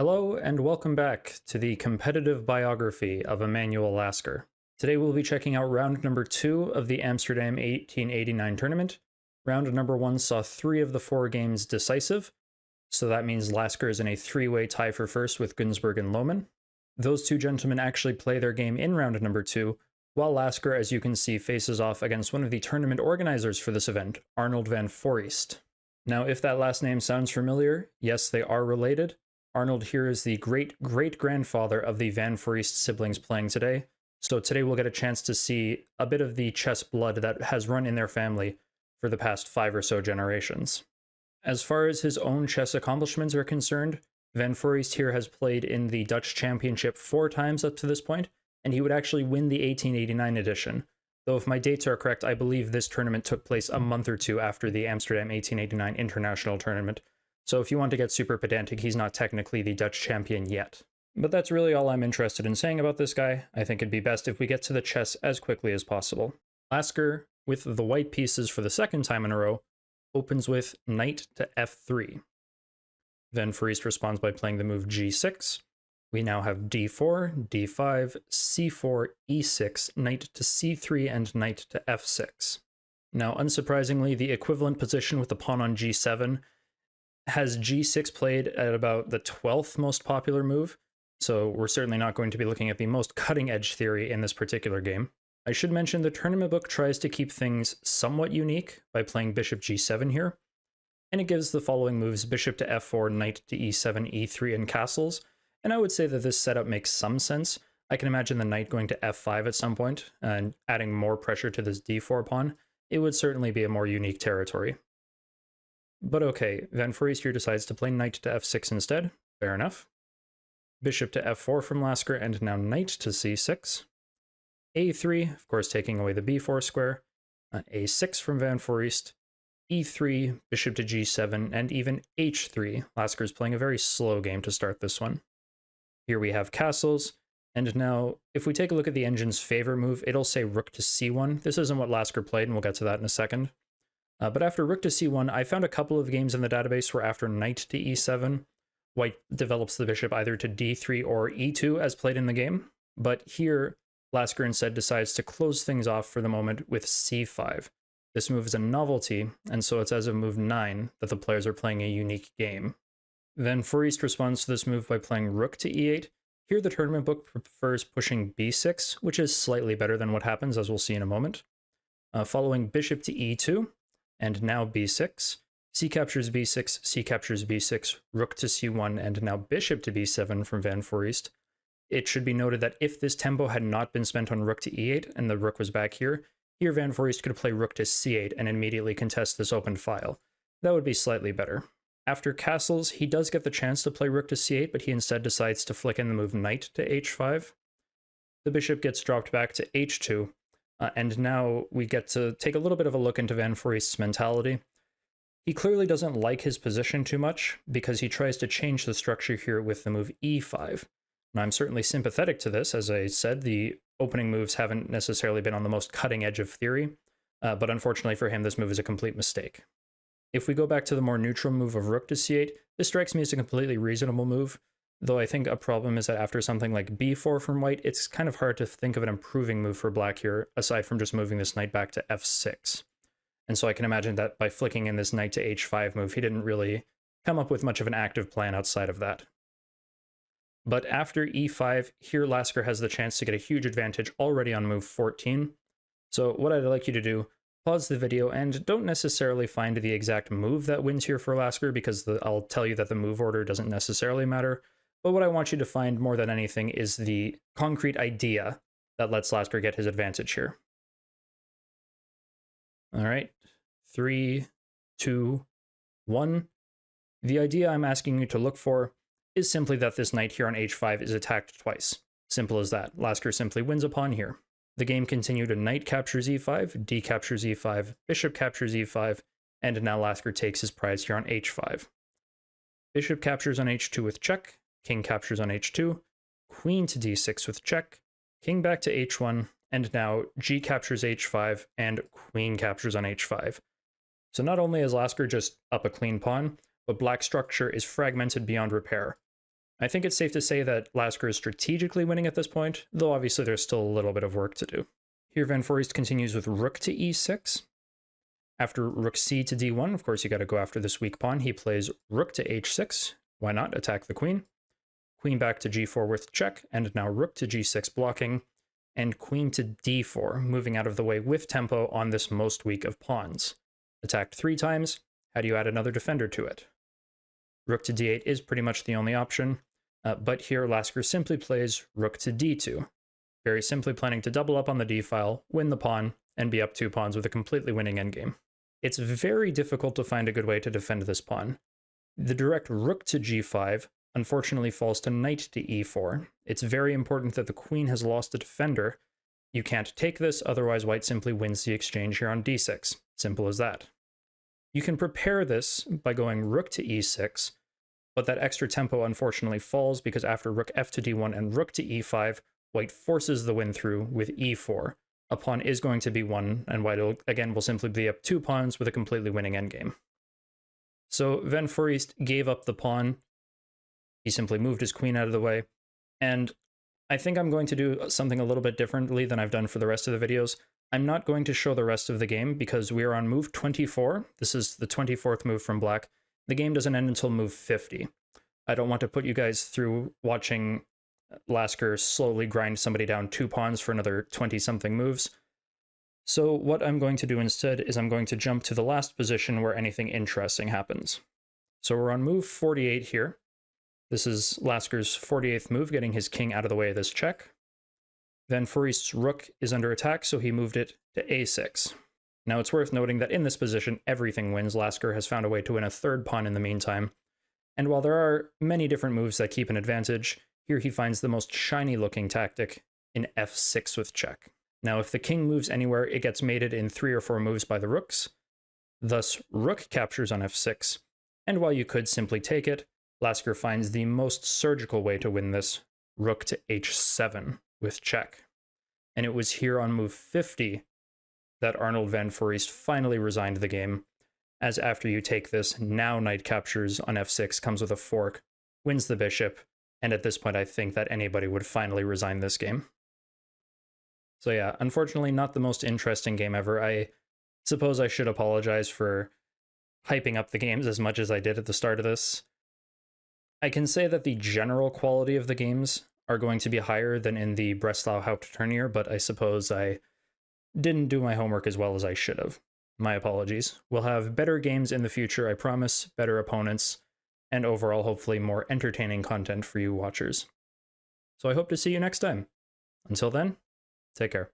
Hello and welcome back to the competitive biography of Emanuel Lasker. Today we'll be checking out round number 2 of the Amsterdam 1889 tournament. Round number 1 saw 3 of the 4 games decisive, so that means Lasker is in a 3-way tie for first with Günzburg and Lohmann. Those two gentlemen actually play their game in round number 2, while Lasker, as you can see, faces off against one of the tournament organizers for this event, Arnold van Foreest. Now, if that last name sounds familiar, yes, they are related. Arnold here is the great-great-grandfather of the Van Foreest siblings playing today, so today we'll get a chance to see a bit of the chess blood that has run in their family for the past 5 or so generations. As far as his own chess accomplishments are concerned, Van Foreest here has played in the Dutch Championship 4 times up to this point, and he would actually win the 1889 edition. Though if my dates are correct, I believe this tournament took place a month or two after the Amsterdam 1889 International Tournament, so if you want to get super pedantic, he's not technically the Dutch champion yet. But that's really all I'm interested in saying about this guy. I think it'd be best if we get to the chess as quickly as possible. Lasker, with the white pieces for the second time in a row, opens with knight to f3. Van Foreest responds by playing the move g6. We now have d4, d5, c4, e6, knight to c3, and knight to f6. Now, unsurprisingly, the equivalent position with the pawn on g7 has g6 played at about the 12th most popular move, so we're certainly not going to be looking at the most cutting-edge theory in this particular game. I should mention the tournament book tries to keep things somewhat unique by playing bishop g7 here, and it gives the following moves: bishop to f4, knight to e7, e3, and castles, and I would say that this setup makes some sense. I can imagine the knight going to f5 at some point, and adding more pressure to this d4 pawn. It would certainly be a more unique territory. But okay, Van Foreest here decides to play knight to f6 instead. Fair enough. Bishop to f4 from Lasker, and now knight to c6. a3, of course taking away the b4 square. a6 from Van Foreest. e3, bishop to g7, and even h3. Lasker's playing a very slow game to start this one. Here we have castles, and now if we take a look at the engine's favor move, it'll say rook to c1. This isn't what Lasker played, and we'll get to that in a second. But after rook to c1, I found a couple of games in the database where after knight to e7, white develops the bishop either to d3 or e2 as played in the game. But here, Lasker instead decides to close things off for the moment with c5. This move is a novelty, and so it's as of move 9 that the players are playing a unique game. Van Foreest responds to this move by playing rook to e8. Here the tournament book prefers pushing b6, which is slightly better than what happens, as we'll see in a moment. Following bishop to e2, and now b6, c captures b6, c captures b6, rook to c1, and now bishop to b7 from Van Foreest. It should be noted that if this tempo had not been spent on rook to e8 and the rook was back here Van Foreest could play rook to c8 and immediately contest this open file. That would be slightly better. After castles, he does get the chance to play rook to c8, but he instead decides to flick in the move knight to h5. The bishop gets dropped back to h2, and now we get to take a little bit of a look into Van Foreest's mentality. He clearly doesn't like his position too much, because he tries to change the structure here with the move e5. And I'm certainly sympathetic to this. As I said, the opening moves haven't necessarily been on the most cutting edge of theory, but unfortunately for him, this move is a complete mistake. If we go back to the more neutral move of rook to c8, this strikes me as a completely reasonable move, though I think a problem is that after something like b4 from white, it's kind of hard to think of an improving move for black here, aside from just moving this knight back to f6. And so I can imagine that by flicking in this knight to h5 move, he didn't really come up with much of an active plan outside of that. But after e5, here Lasker has the chance to get a huge advantage already on move 14. So what I'd like you to do, pause the video and don't necessarily find the exact move that wins here for Lasker, because I'll tell you that the move order doesn't necessarily matter. But what I want you to find more than anything is the concrete idea that lets Lasker get his advantage here. All right, 3, 2, 1. The idea I'm asking you to look for is simply that this knight here on h5 is attacked twice. Simple as that. Lasker simply wins a pawn here. The game continued, and knight captures e5, d captures e5, bishop captures e5, and now Lasker takes his prize here on h5. Bishop captures on h2 with check, king captures on h2, queen to d6 with check, king back to h1, and now g captures h5, and queen captures on h5. So not only is Lasker just up a clean pawn, but black structure is fragmented beyond repair. I think it's safe to say that Lasker is strategically winning at this point, though obviously there's still a little bit of work to do. Here Van Foreest continues with rook to e6. After rook c to d1, of course you got to go after this weak pawn. He plays rook to h6. Why not attack the queen? Queen back to g4 with check, and now rook to g6 blocking, and queen to d4, moving out of the way with tempo on this most weak of pawns. Attacked 3 times. How do you add another defender to it? Rook to d8 is pretty much the only option, but here Lasker simply plays rook to d2, very simply planning to double up on the d file, win the pawn, and be up 2 pawns with a completely winning endgame. It's very difficult to find a good way to defend this pawn. The direct rook to g5 unfortunately falls to knight to e4. It's very important that the queen has lost a defender. You can't take this, otherwise white simply wins the exchange here on d6. Simple as that. You can prepare this by going rook to e6, but that extra tempo unfortunately falls because after rook f to d1 and rook to e5, white forces the win through with e4. A pawn is going to be won, and white again will simply be up 2 pawns with a completely winning endgame. So Van Foreest gave up the pawn. He simply moved his queen out of the way, and I think I'm going to do something a little bit differently than I've done for the rest of the videos. I'm not going to show the rest of the game because we are on move 24. This is the 24th move from black. The game doesn't end until move 50. I don't want to put you guys through watching Lasker slowly grind somebody down 2 pawns for another 20-something moves. So what I'm going to do instead is I'm going to jump to the last position where anything interesting happens. So we're on move 48 here. This is Lasker's 48th move, getting his king out of the way of this check. Van Foreest's rook is under attack, so he moved it to a6. Now it's worth noting that in this position, everything wins. Lasker has found a way to win a 3rd pawn in the meantime. And while there are many different moves that keep an advantage, here he finds the most shiny-looking tactic in f6 with check. Now if the king moves anywhere, it gets mated in 3 or 4 moves by the rooks. Thus, rook captures on f6, and while you could simply take it, Lasker finds the most surgical way to win this, rook to h7 with check. And it was here on move 50 that Arnold Van Foreest finally resigned the game, as after you take this, now knight captures on f6 comes with a fork, wins the bishop, and at this point I think that anybody would finally resign this game. So yeah, unfortunately not the most interesting game ever. I suppose I should apologize for hyping up the games as much as I did at the start of this. I can say that the general quality of the games are going to be higher than in the Breslau Hauptturnier, but I suppose I didn't do my homework as well as I should have. My apologies. We'll have better games in the future, I promise, better opponents, and overall hopefully more entertaining content for you watchers. So I hope to see you next time. Until then, take care.